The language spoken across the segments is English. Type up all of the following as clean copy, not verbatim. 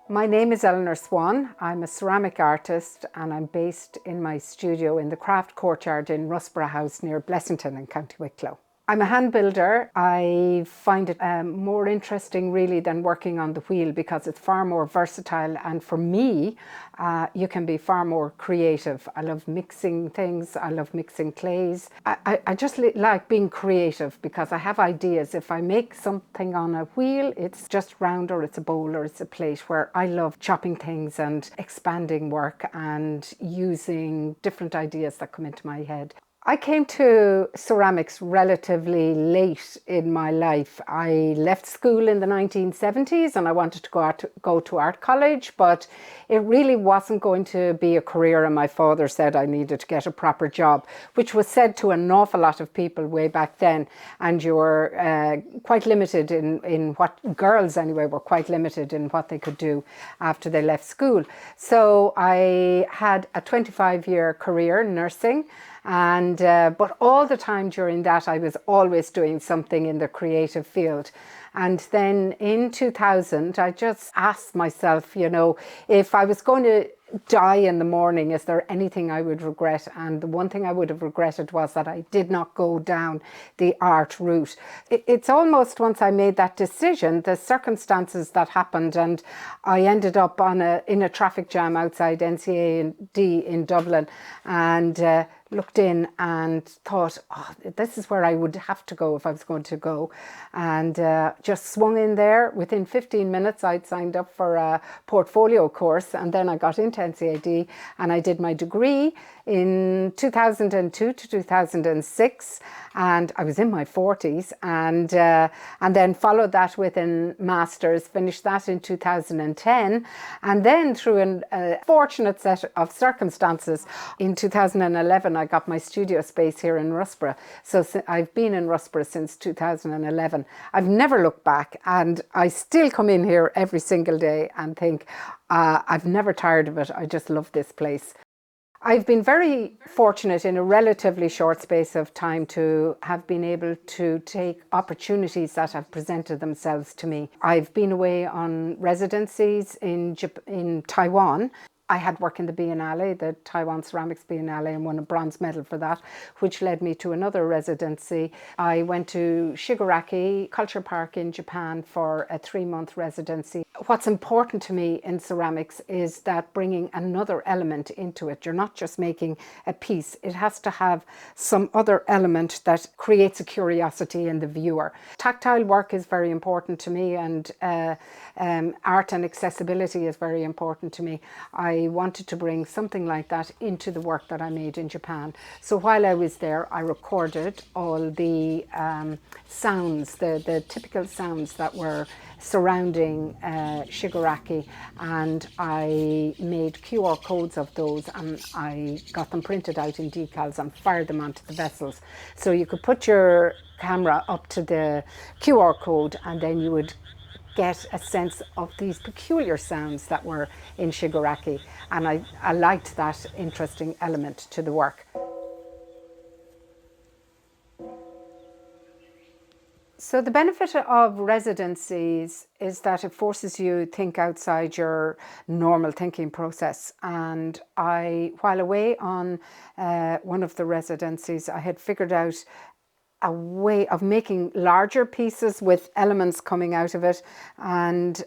My name is Eleanor Swan. I'm a ceramic artist and I'm based in my studio in the Craft Courtyard in Rusborough House near Blessington in County Wicklow. I'm a hand builder. I find it more interesting really than working on the wheel because it's far more versatile, and for me you can be far more creative. I love mixing things, I love mixing clays. I just like being creative because I have ideas. If I make something on a wheel, it's just round or it's a bowl or it's a plate, where I love chopping things and expanding work and using different ideas that come into my head. I came to ceramics relatively late in my life. I left school in the 1970s and I wanted to go to art college, but it really wasn't going to be a career, and my father said I needed to get a proper job, which was said to an awful lot of people way back then, and you were quite limited in what, girls anyway, were quite limited in what they could do after they left school. So I had a 25-year career nursing. And but all the time during that, I was always doing something in the creative field. And then in 2000, I just asked myself, if I was going to die in the morning, is there anything I would regret? And the one thing I would have regretted was that I did not go down the art route. It's almost, once I made that decision, the circumstances that happened, and I ended up in a traffic jam outside NCAD in Dublin, and looked in and thought, this is where I would have to go if I was going to go, and just swung in there. Within 15 minutes I'd signed up for a portfolio course, and then I got into NCAD and I did my degree in 2002 to 2006, and I was in my 40s, and then followed that with a master's, finished that in 2010, and then through a fortunate set of circumstances in 2011 I got my studio space here in Rusborough. So I've been in Rusborough since 2011. I've never looked back, and I still come in here every single day and think I've never tired of it. I just love this place. I've been very fortunate in a relatively short space of time to have been able to take opportunities that have presented themselves to me. I've been away on residencies in Taiwan. I had work in the Biennale, the Taiwan Ceramics Biennale, and won a bronze medal for that, which led me to another residency. I went to Shigaraki Culture Park in Japan for a 3-month residency. What's important to me in ceramics is that bringing another element into it. You're not just making a piece. It has to have some other element that creates a curiosity in the viewer. Tactile work is very important to me, and art and accessibility is very important to me. I wanted to bring something like that into the work that I made in Japan. So while I was there, I recorded all the sounds, the typical sounds that were surrounding Shigaraki, and I made QR codes of those, and I got them printed out in decals and fired them onto the vessels. So you could put your camera up to the QR code, and then you would get a sense of these peculiar sounds that were in Shigaraki, and I liked that interesting element to the work. So the benefit of residencies is that it forces you to think outside your normal thinking process. And while away on one of the residencies, I had figured out a way of making larger pieces with elements coming out of it and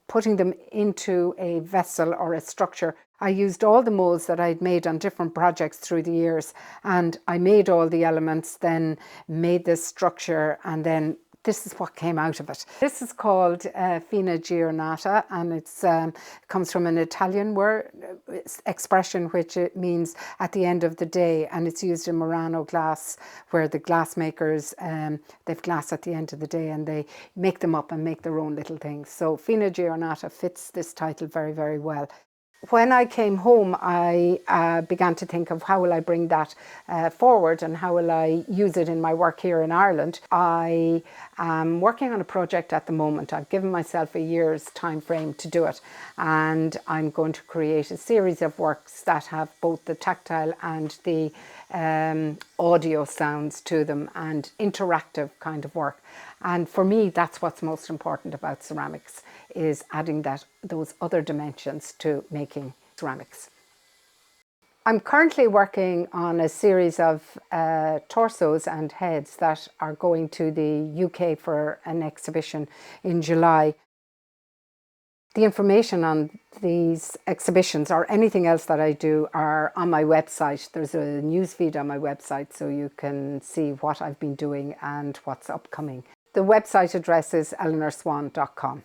putting them into a vessel or a structure. I used all the molds that I'd made on different projects through the years, and I made all the elements, then made this structure, and then this is what came out of it. This is called fine giornata, and it comes from an Italian word expression, which it means at the end of the day, and it's used in Murano glass, where the glass makers they've glass at the end of the day and they make them up and make their own little things. So fine giornata fits this title very, very well. When I came home, I began to think of how will I bring that forward and how will I use it in my work here in Ireland. I am working on a project at the moment. I've given myself a year's time frame to do it, and I'm going to create a series of works that have both the tactile and the audio sounds to them and interactive kind of work. And for me, that's what's most important about ceramics, is adding those other dimensions to making ceramics. I'm currently working on a series of torsos and heads that are going to the UK for an exhibition in July. The information on these exhibitions or anything else that I do are on my website. There's a news feed on my website, so you can see what I've been doing and what's upcoming. The website address is eleanorswan.com.